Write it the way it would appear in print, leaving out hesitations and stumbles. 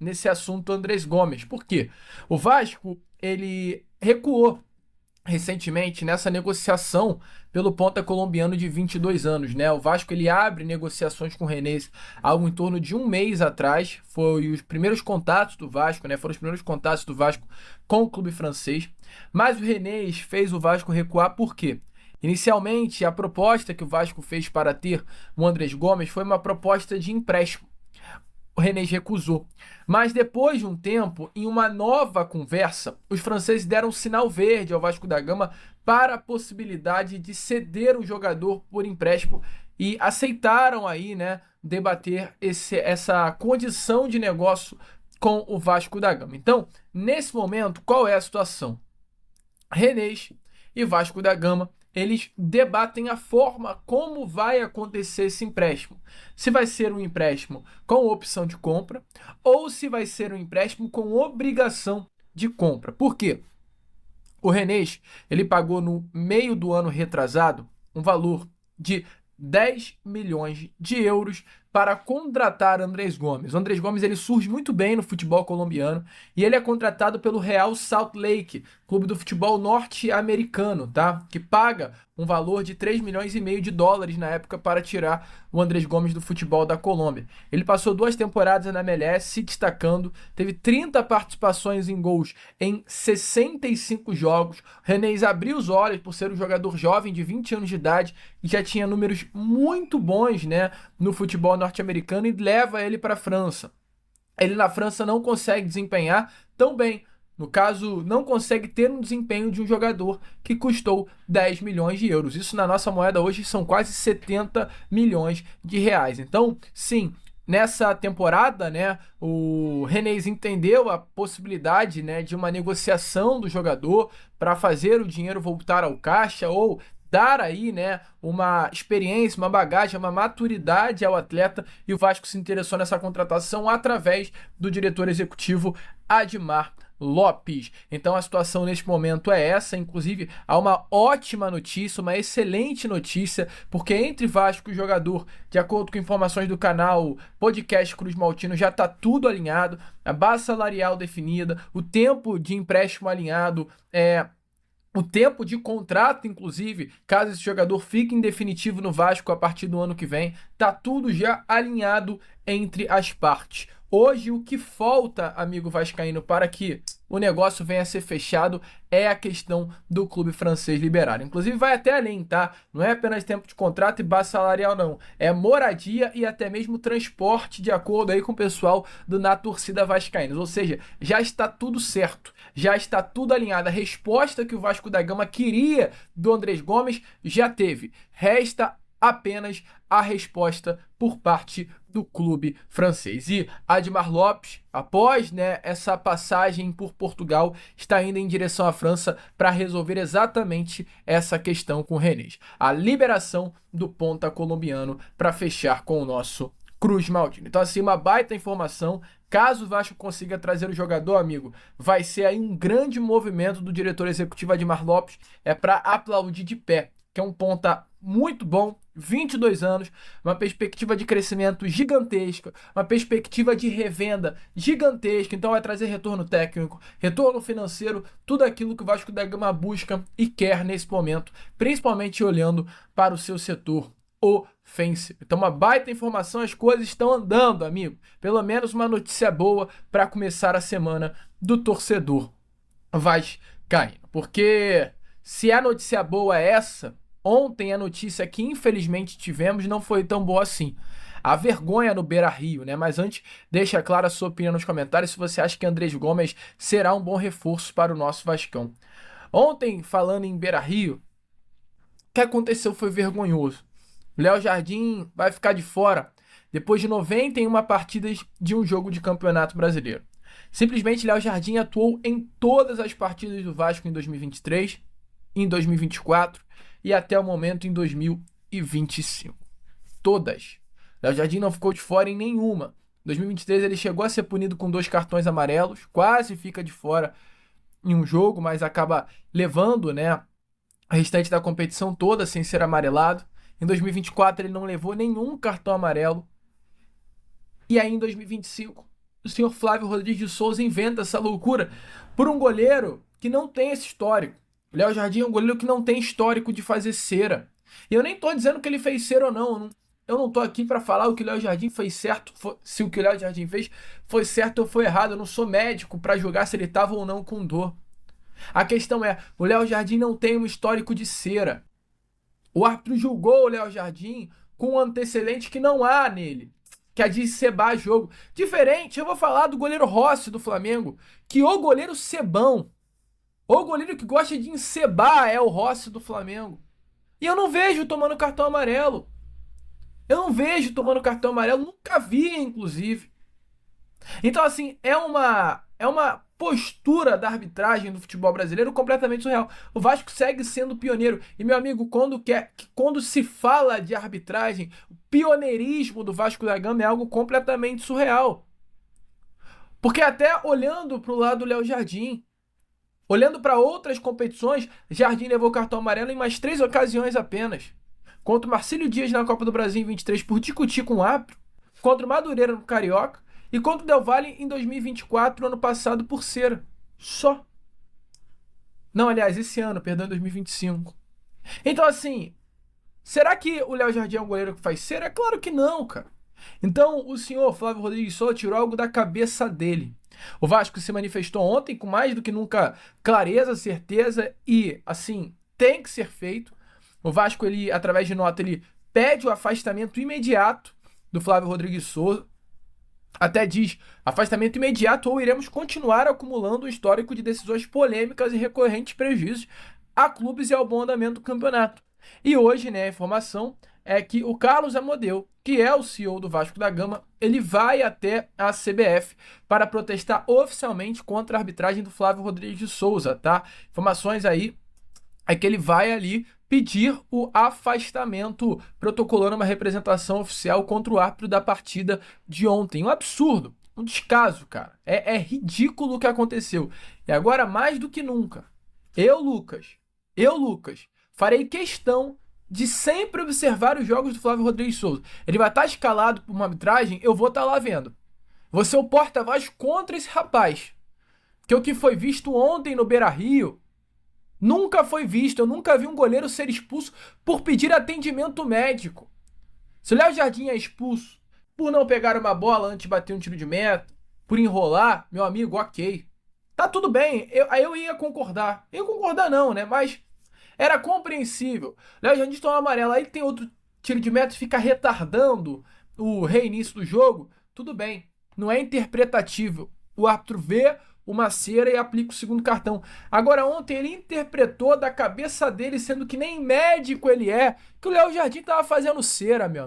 nesse assunto Andrés Gomes. Por quê? O Vasco, ele recuou recentemente nessa negociação pelo ponta colombiano de 22 anos, né? O Vasco ele abre negociações com o Rennes algo em torno de um mês atrás, foi os primeiros contatos do Vasco, né? Foram os primeiros contatos do Vasco com o clube francês, mas o Rennes fez o Vasco recuar por quê? Inicialmente, a proposta que o Vasco fez para ter o Andrés Gomes foi uma proposta de empréstimo. O Rennes recusou. Mas depois de um tempo, em uma nova conversa, os franceses deram um sinal verde ao Vasco da Gama para a possibilidade de ceder o jogador por empréstimo e aceitaram aí, né, debater essa condição de negócio com o Vasco da Gama. Então, nesse momento, qual é a situação? Rennes e Vasco da Gama, eles debatem a forma como vai acontecer esse empréstimo. Se vai ser um empréstimo com opção de compra ou se vai ser um empréstimo com obrigação de compra. Por quê? O Rennes, ele pagou no meio do ano retrasado um valor de 10 milhões de euros para contratar Andrés Gomes. O Andrés Gomes ele surge muito bem no futebol colombiano e ele é contratado pelo Real Salt Lake, clube do futebol norte-americano, tá? Que paga um valor de 3 milhões e meio de dólares na época para tirar o Andrés Gomes do futebol da Colômbia. Ele passou 2 temporadas na MLS se destacando, teve 30 participações em gols em 65 jogos. O Rennes abriu os olhos por ser um jogador jovem de 20 anos de idade e já tinha números muito bons, né, no futebol norte-americano e leva ele para a França. Ele na França não consegue desempenhar tão bem. No caso, não consegue ter um desempenho de um jogador que custou 10 milhões de euros. Isso na nossa moeda hoje são quase 70 milhões de reais. Então, sim, nessa temporada, né, o Rennes entendeu a possibilidade, né, de uma negociação do jogador para fazer o dinheiro voltar ao caixa ou dar aí, né, uma experiência, uma bagagem, uma maturidade ao atleta, e o Vasco se interessou nessa contratação através do diretor executivo Admar Lopes. Então a situação neste momento é essa, inclusive há uma ótima notícia, uma excelente notícia, porque entre Vasco e o jogador, de acordo com informações do canal Podcast Cruz Maltino, já está tudo alinhado, a base salarial definida, o tempo de empréstimo alinhado, o tempo de contrato, inclusive, caso esse jogador fique em definitivo no Vasco a partir do ano que vem, tá tudo já alinhado entre as partes. Hoje, o que falta, amigo vascaíno, para que o negócio venha a ser fechado é a questão do clube francês liberar. Inclusive, vai até além, tá? Não é apenas tempo de contrato e base salarial, não. É moradia e até mesmo transporte, de acordo aí com o pessoal na torcida vascaína. Ou seja, já está tudo certo, já está tudo alinhado. A resposta que o Vasco da Gama queria do Andrés Gomes já teve. Resta apenas a resposta por parte do clube francês. E Admar Lopes, após, né, essa passagem por Portugal, está indo em direção à França para resolver exatamente essa questão com o Rennes. A liberação do ponta colombiano para fechar com o nosso Cruz Maltino. Então, assim, uma baita informação. Caso o Vasco consiga trazer o jogador, amigo, vai ser aí um grande movimento do diretor executivo Admar Lopes. É para aplaudir de pé, que é um ponta muito bom, 22 anos, uma perspectiva de crescimento gigantesca, uma perspectiva de revenda gigantesca, então vai trazer retorno técnico, retorno financeiro, tudo aquilo que o Vasco da Gama busca e quer nesse momento, principalmente olhando para o seu setor ofensivo. Então, uma baita informação, as coisas estão andando, amigo. Pelo menos uma notícia boa para começar a semana do torcedor vascaíno. Porque se a notícia boa é essa, ontem a notícia que infelizmente tivemos não foi tão boa assim. A vergonha no Beira-Rio, né? Mas antes, deixa clara a sua opinião nos comentários se você acha que Andrés Gomes será um bom reforço para o nosso Vascão. Ontem, falando em Beira-Rio, o que aconteceu foi vergonhoso. Léo Jardim vai ficar de fora depois de 91 partidas de um jogo de campeonato brasileiro. Simplesmente, Léo Jardim atuou em todas as partidas do Vasco em 2023, em 2024 e até o momento em 2025. Todas. Léo Jardim não ficou de fora em nenhuma. Em 2023 ele chegou a ser punido com 2 cartões amarelos, quase fica de fora em um jogo, mas acaba levando, né, a restante da competição toda sem ser amarelado. Em 2024 ele não levou nenhum cartão amarelo. E aí em 2025 o senhor Flávio Rodrigues de Souza inventa essa loucura por um goleiro que não tem esse histórico. O Léo Jardim é um goleiro que não tem histórico de fazer cera. E eu nem tô dizendo que ele fez cera ou não. Eu não tô aqui para falar o que o Léo Jardim fez certo, se o que o Léo Jardim fez foi certo ou foi errado. Eu não sou médico para julgar se ele tava ou não com dor. A questão é, o Léo Jardim não tem um histórico de cera. O árbitro julgou o Léo Jardim com um antecedente que não há nele, que é de cebar jogo. Diferente, eu vou falar do goleiro Rossi do Flamengo, que o goleiro cebão, o goleiro que gosta de encebar é o Rossi do Flamengo. E eu não vejo tomando cartão amarelo. Eu não vejo tomando cartão amarelo, nunca vi, inclusive. Então, assim, é uma postura da arbitragem do futebol brasileiro completamente surreal. O Vasco segue sendo pioneiro. E, meu amigo, quando se fala de arbitragem, o pioneirismo do Vasco da Gama é algo completamente surreal. Porque até olhando para o lado do Léo Jardim, olhando para outras competições, Jardim levou cartão amarelo em mais 3 ocasiões apenas. Contra o Marcílio Dias na Copa do Brasil em 23 por discutir com o árbitro, contra o Madureira no Carioca e contra o Del Valle em 2024, ano passado, por cera. Só. Não, aliás, esse ano, perdão, em 2025. Então, assim, será que o Léo Jardim é um goleiro que faz cera? É claro que não, cara. Então, o senhor Flávio Rodrigues Souza tirou algo da cabeça dele. O Vasco se manifestou ontem com mais do que nunca clareza, certeza e, assim, tem que ser feito. O Vasco, ele, através de nota, ele pede o afastamento imediato do Flávio Rodrigues Souza. Até diz, afastamento imediato ou iremos continuar acumulando um histórico de decisões polêmicas e recorrentes prejuízos a clubes e ao bom andamento do campeonato. E hoje, né, a informação é que o Carlos Amodeu, que é o CEO do Vasco da Gama, ele vai até a CBF para protestar oficialmente contra a arbitragem do Flávio Rodrigues de Souza, tá? Informações aí é que ele vai ali pedir o afastamento, protocolando uma representação oficial contra o árbitro da partida de ontem. Um absurdo, um descaso, cara. É ridículo o que aconteceu. E agora, mais do que nunca, eu, Lucas, farei questão de sempre observar os jogos do Flávio Rodrigues Souza. Ele vai estar escalado por uma arbitragem, eu vou estar lá vendo. Você é o porta-voz contra esse rapaz. Que o que foi visto ontem no Beira-Rio nunca foi visto. Eu nunca vi um goleiro ser expulso por pedir atendimento médico. Se o Léo Jardim é expulso por não pegar uma bola antes de bater um tiro de meta, por enrolar, meu amigo, ok. Tá tudo bem, aí eu ia concordar. Eu ia concordar não, né? Mas era compreensível. Léo Jardim toma amarelo, aí tem outro tiro de meta e fica retardando o reinício do jogo. Tudo bem, não é interpretável. O árbitro vê uma cera e aplica o segundo cartão. Agora, ontem ele interpretou da cabeça dele, sendo que nem médico ele é, que o Léo Jardim tava fazendo cera, meu.